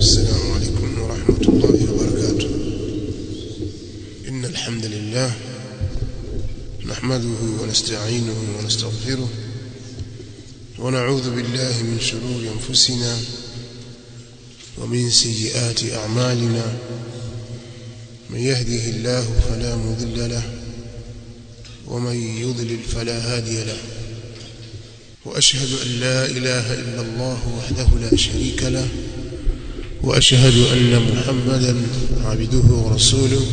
السلام عليكم ورحمة الله وبركاته. إن الحمد لله نحمده ونستعينه ونستغفره ونعوذ بالله من شرور أنفسنا ومن سيئات أعمالنا. من يهده الله فلا مضل له ومن يضلل فلا هادي له. وأشهد أن لا إله إلا الله وحده لا شريك له وأشهد أن محمدا عبده ورسوله.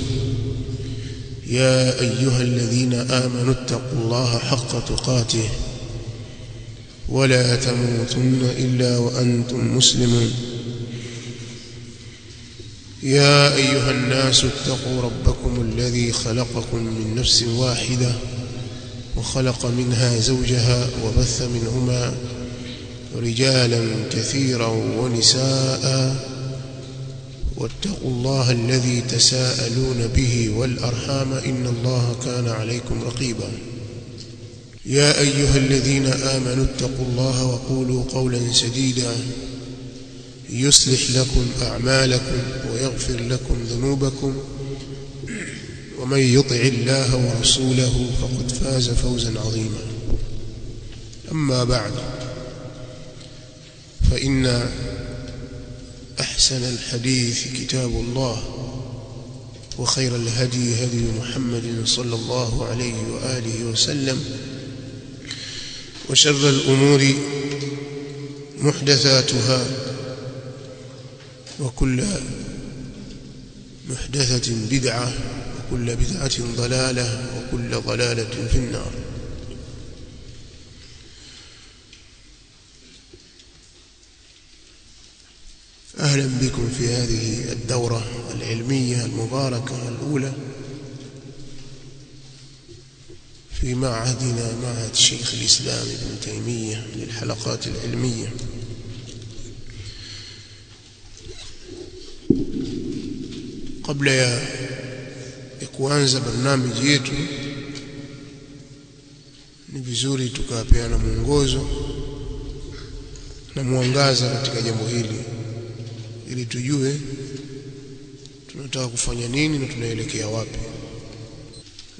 يا أيها الذين آمنوا اتقوا الله حق تقاته ولا تموتن إلا وأنتم مسلمون. يا أيها الناس اتقوا ربكم الذي خلقكم من نفس واحدة وخلق منها زوجها وبث منهما رجالا كثيرا ونساء. واتقوا الله الذي تساءلون به والأرحام إن الله كان عليكم رقيبا. يا أيها الذين آمنوا اتقوا الله وقولوا قولا سديدا يصلح لكم أعمالكم ويغفر لكم ذنوبكم ومن يطع الله ورسوله فقد فاز فوزا عظيما. أما بعد، فإن أحسن الحديث كتاب الله وخير الهدي هدي محمد صلى الله عليه وآله وسلم وشر الأمور محدثاتها وكل محدثة بدعة وكل بدعة ضلالة وكل ضلالة في النار. أهلا بكم في هذه الدورة العلمية المباركة الأولى في معهدنا معهد شيخ الإسلام ابن تيمية للحلقات العلمية. Kabla ya kuanza barnamiji yetu, ni vizuri tukapeana mwongozo na mwangaza katika jambo hili ili tujue tunataka kufanya nini na tunaelekea wapi.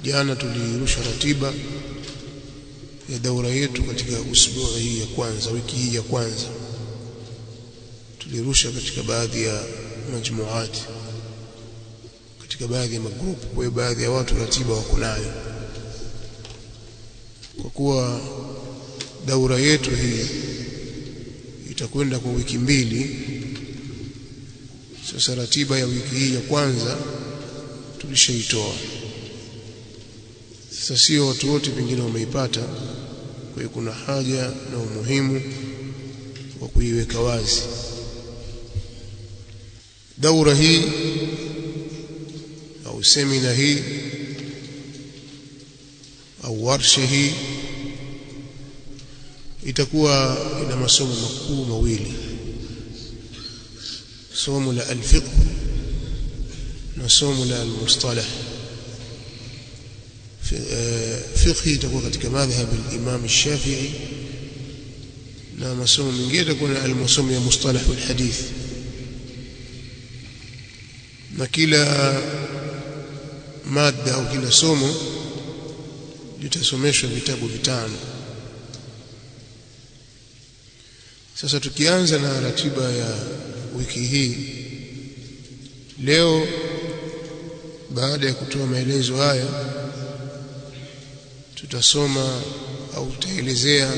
Jana tulirusha ratiba ya daura yetu katika usbu'i hii ya kwanza, wiki hii ya kwanza. Tulirusha katika baadhi ya majmuati, katika baadhi ya magrupu, kwa baadhi ya watu ratiba wako nayo. Kwa kuwa daura yetu hii itakwenda kwa wiki mbili, sasa ratiba ya wiki hii ya kwanza tulishaitoa. Sasa sio watu wote pengine wameipata, kwa hiyo kuna haja na umuhimu wa kuiweka wazi. Daura hii au semina hii au warsha hii itakuwa ina masomo makuu mawili: somo la al-fiqh na somo la al-mustalah. Fiqh itakuwa katika madhhab al-Imam al-Shafi'i, na masomo mengine itakuwa na al-masomo ya mustalah al-hadith. Na kila mada au kila somo litasomeshwa vitabu vitano. Sasa tukianza na ratiba ya wiki hii, leo baada ya kutoa maelezo haya tutasoma au tutaelezea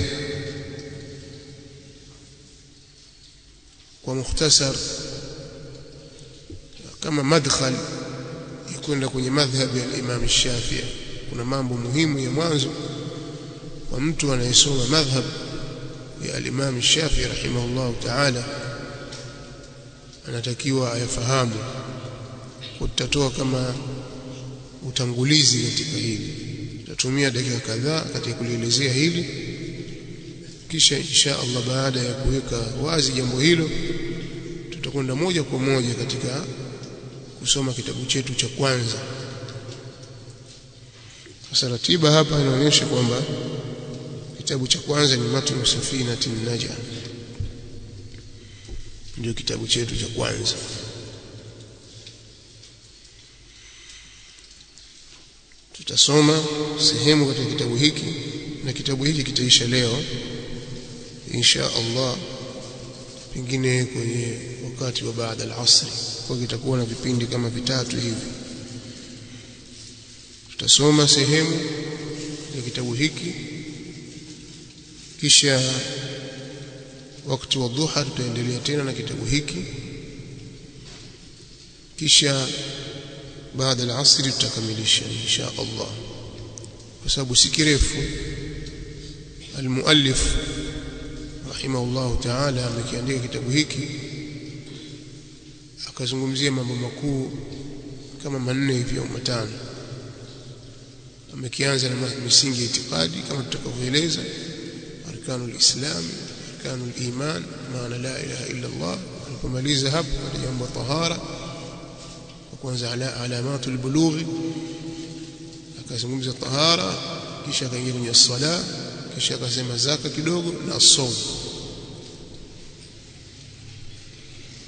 kwa mukhtasar kama madkhal kwenda kwenye madhhabi ya Imam Shafi'i. Kuna mambo muhimu ya mwanzo kwa mtu anayesoma madhhab ya Imam Shafi'i rahimahullah ta'ala anatakiwa ayafahamu. Tutatoa kama utangulizi katika hili, tutatumia dakika kadhaa katika kulielezea hili, kisha insha Allah baada ya kuweka wazi jambo hilo tutakwenda moja kwa moja katika kusoma kitabu chetu cha kwanza. Sasa ratiba hapa inaonyesha kwamba kitabu cha kwanza ni Matnu Safinatin Najah, ndio kitabu chetu cha kwanza. Tutasoma sehemu katika kitabu hiki, na kitabu hiki kitaisha leo insha Allah, pengine kwenye wakati wa baada al-asr, kwa kitakuwa na vipindi kama vitatu hivi. Tutasoma sehemu ya kitabu hiki, kisha wakati wa dhuha tutaendelea tena na kitabu hiki, kisha baada al-asr tutakamilisha insha Allah, kwa sababu si kirefu. Al-muallif rahimahullah ta'ala amekiandika kitabu hiki akazungumzia mambo makuu kama manne hivi au matano. Amekianza na misingi ya itikadi kama tutakavyoeleza, arkanul islam, arkanul iman, maana la ilaha illa Allah. Alipomaliza hapo kwa jambo tahara, kwa kwanza alamatul bulugh, akazungumza tahara, kisha akaingia kwenye sala, kisha akasema zaka kidogo na saum.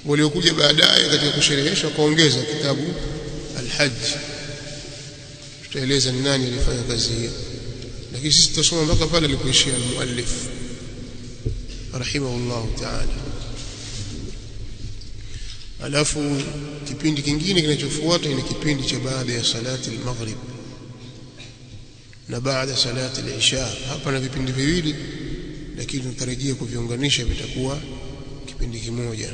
Waliokuja baadaye katika kusherehesha kaongeza kitabu al-hajj, tutaeleza ni nani alifanya kazi hiyo, lakini sisi tutasoma mpaka pale alipoishia al-muallif rahimahullah ta'ala. Alafu kipindi kingine kinachofuata ni kipindi cha baada ya salati al-maghrib na baada salati al-isha. Hapa na vipindi viwili, lakini tunatarajia kuviunganisha vitakuwa kipindi kimoja.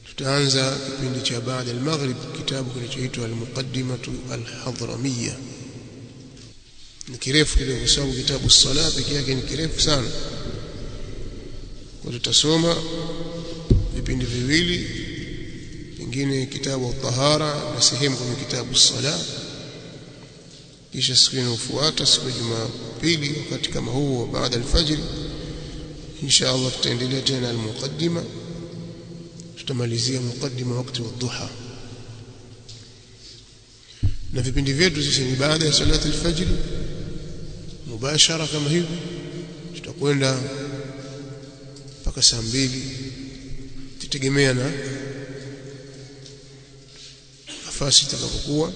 Tutaanza kipindi cha baada al-maghrib, kitabu kinachoitwa al-muqaddimatu al-hadramiyya. Ni kirefu kidogo kwa sababu kitabu as-salat pekee yake ni kirefu sana. Kwa tutasoma vipindi viwili, pengine kitabu at-tahara na sehemu kwenye kitabu as-salat. Kisha siku inayofuata, siku ya Jumapili, wakati kama huu baada al-fajr, insha Allah tutaendelea tena al-muqaddima. Tutamalizia muqaddima wakati wa dhuha. Na vipindi vyetu sisi ni baada ya salati al-fajr mubashara kama hivi, tutakwenda mpaka saa 2, tutegemea na nafasi itakapokuwa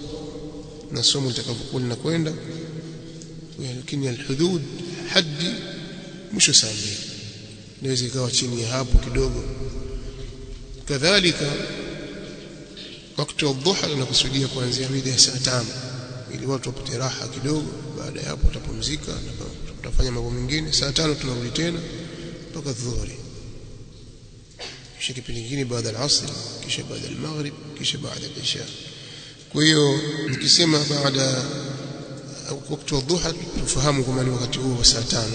na somo litakapokuwa linakwenda, lakini al-hudud haddi mwisho saa 2, inaweza ikawa chini ya hapo kidogo. Kadhalika wakati wa dhuha tunakusudia kuanzia mida ya saa 5 ili watu wapate raha kidogo. Baada ya hapo tutapumzika na tutafanya mambo mengine. Saa 5 tunarudi tena mpaka dhuhuri, kisha kipindi kingine baada ya asr, kisha baada ya maghrib, kisha baada ya isha. Kwa hiyo nikisema baada wakati wa dhuha tufahamu kwamba ni wakati huo wa saa 5.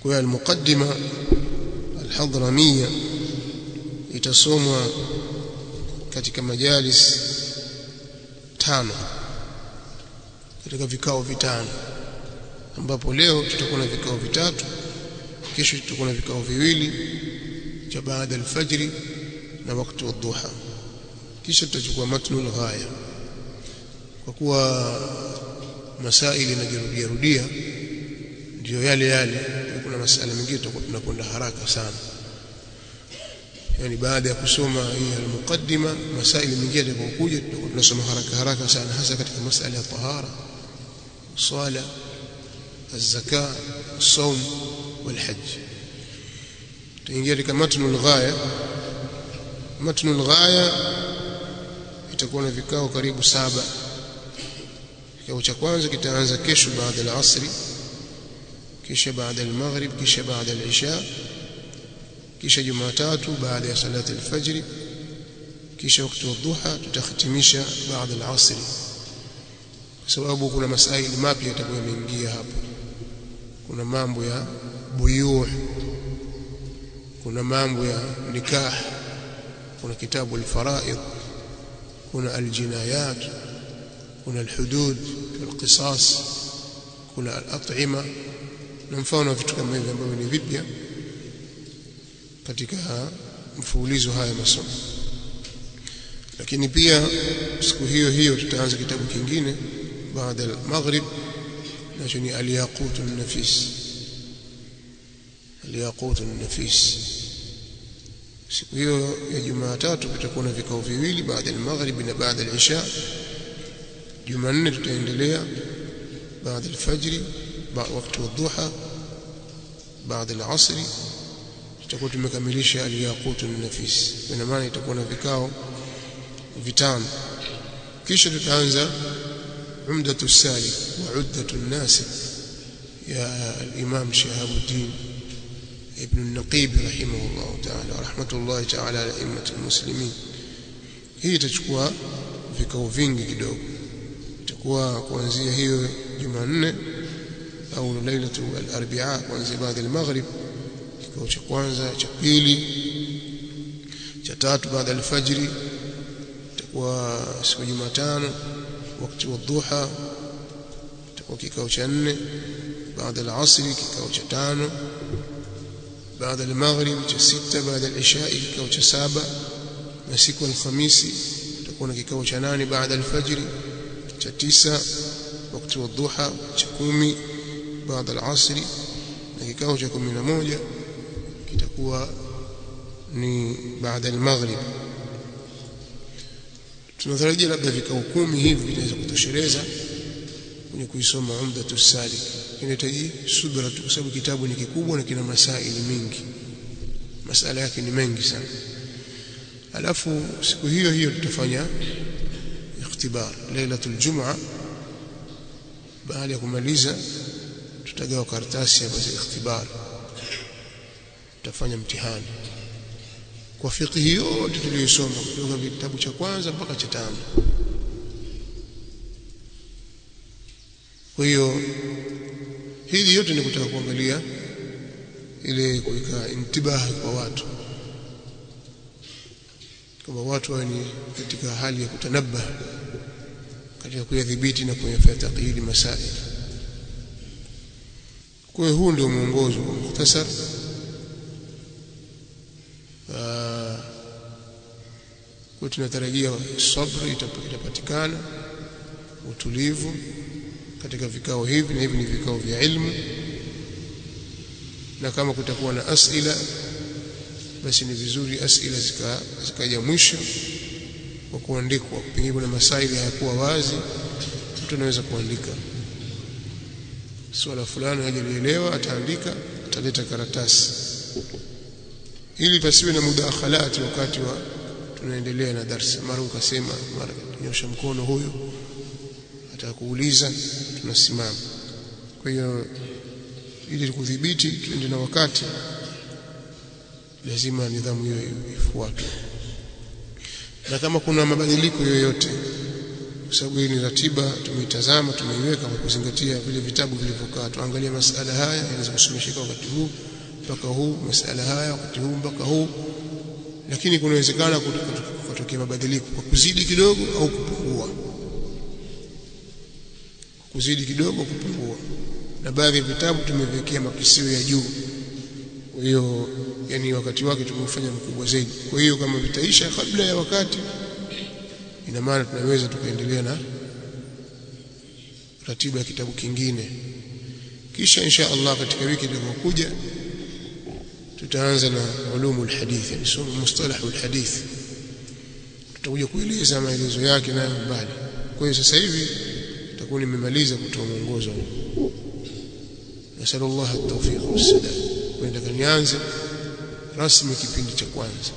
Kwa hiyo al-muqaddima al-hadramiyya itasomwa katika majalis 5, katika vikao vitano, ambapo leo tutakuwa na vikao vitatu, kesho tutakuwa na vikao viwili cha baada al-fajr na wakati wa dhuha. Kisha tutachukua matnul ghaya, kwa kuwa masaili yanajirudia rudia, ndio yale. Kuna masala mengine tutakuwa tunakwenda haraka sana, yani baada ya kusoma hii al-muqaddima, masaili mengine yatakayokuja tutakuwa tunasoma haraka sana, hasa katika masala ya tahara, swala, az-zaka, as-sawm wal-hajj. Tuingia katika matnul ghaya. Matnul ghaya itakuwa na vikao karibu 7. Kikao cha kwanza kitaanza kesho baada ya asri, kisha baada ya maghrib, kisha baada ya isha, kisha Jumatatu baada ya salati al-fajr, kisha wakati wa dhuha tutahitimisha baada ya asri, kwa sababu kuna masaili mapya yatakuwa yameingia hapo. Kuna mambo ya buyu', kuna mambo ya nikah, kuna kitabu al-fara'id, kuna al-jinayat, kuna al-hudud, al-qisas, kuna al-at'ima na mfano vitu kama hivi ambavyo ni vipya katika mfululizo haya masomo. Lakini pia siku hiyo tutaanza kitabu kingine baada ya maghrib, nacho ni al-yaqut an-nafis. Al-yaqut an-nafis siku hiyo ya Jumatatu tutakuwa na vikao viwili baada ya maghrib na baada ya isha. Jumanne tutaendelea baada ya fajr wakati wa dhuha baada ya asri tutakuwa tumekamilisha al-yaqut an-nafis. Kwa maana itakuwa na vikao vitano. Kisha tutaanza umdatu salik wa uddatu an-nasik ya al-imam Shihabuddin ibn an-Naqib rahimahullah ta'ala rahmatullahi ta'ala ala a'immat al-muslimin. Hii itachukua vikao vingi kidogo. Itakuwa kuanzia hiyo Jumanne au lailatu al-arbi'a kuanzia baada ya maghrib, kikao cha kwanza, cha pili, cha tatu baada ya al-fajr. Itakuwa siku ya Jumatano wakati wa dhuha, itakuwa kikao cha 4 baada ya al-asr, kikao cha 5 baada ya maghrib, cha 6 baada ya isha, kikao cha 7, na siku ya Alhamisi itakuwa na kikao cha 8 baada ya al-fajr, cha 9 wakati wa dhuha, cha 10 baada ya al-asr, na kikao cha 11 kitakuwa ni baada ya maghrib. Tunatarajia labda vikao 10 hivi vitaweza kutosheleza kwenye kuisoma Umdatu Salik. Inahitaji subira tu, kwa sababu kitabu ni kikubwa na kina masaili mengi, masala yake ni mengi sana. Alafu siku hiyo hiyo tutafanya ikhtibar lailatul Jum'a. Baada ya kumaliza tutagawa karatasi ya basi ikhtibar, tutafanya mtihani kwa fiqh yote tuliyosoma kutoka kitabu cha kwanza mpaka cha 5. Kwa hiyo hili yote ni kutaka kuangalia ile kuweka intibahi kwa watu, kama watu wani katika hali ya kutanabah katika kuyadhibiti na kuyafanya taqyid masail. Kwa hiyo huu ndio mwongozo wa mukhtasar. Kwa tunatarajia sabri itapatikana, utulivu katika vikao hivi, na hivi ni vikao vya ilmu. Na kama kutakuwa na asila, basi ni vizuri asila zikaja mwisho kwa kuandikwa. Pengine kuna masaili hayakuwa wazi, mtu anaweza kuandika swala fulani hajalielewa, ataandika, ataleta karatasi, ili pasiwe na mudakhalati wakati wa tunaendelea na darasa. Mara ukasema, mara nyosha mkono, huyo atakuuliza, tunasimama. Kwa hiyo ili kudhibiti tuende na wakati, lazima nidhamu hiyo ifuatwe. Na kama kuna mabadiliko yoyote, kwa sababu hii ni ratiba tumeitazama, tumeiweka kwa kuzingatia vile vitabu vilivyokaa, tuangalie masala haya yanaweza kusomeshika wakati huu mpaka huu, masala haya wakati huu mpaka huu. Lakini kunawezekana kutokea mabadiliko kwa kuzidi kidogo au kupungua, kuzidi kidogo kupungua. Na baadhi ya vitabu tumeviwekea makisio ya juu, kwa hiyo yani wakati wake tumefanya mkubwa zaidi. Kwa hiyo kama vitaisha kabla ya wakati, ina maana tunaweza tukaendelea na ratiba ya kitabu kingine. Kisha insha Allah katika wiki itakayokuja tutaanza na ulumul hadith, yani somo mustalahul hadith. Tutakuja kueleza maelezo yake na mbali. Kwa hiyo sasa hivi tutakuwa nimemaliza kutoa mwongozo huu. Nasallallahu at-tawfiq was-sadad. Kwenda kanianze rasmi kipindi cha kwanza.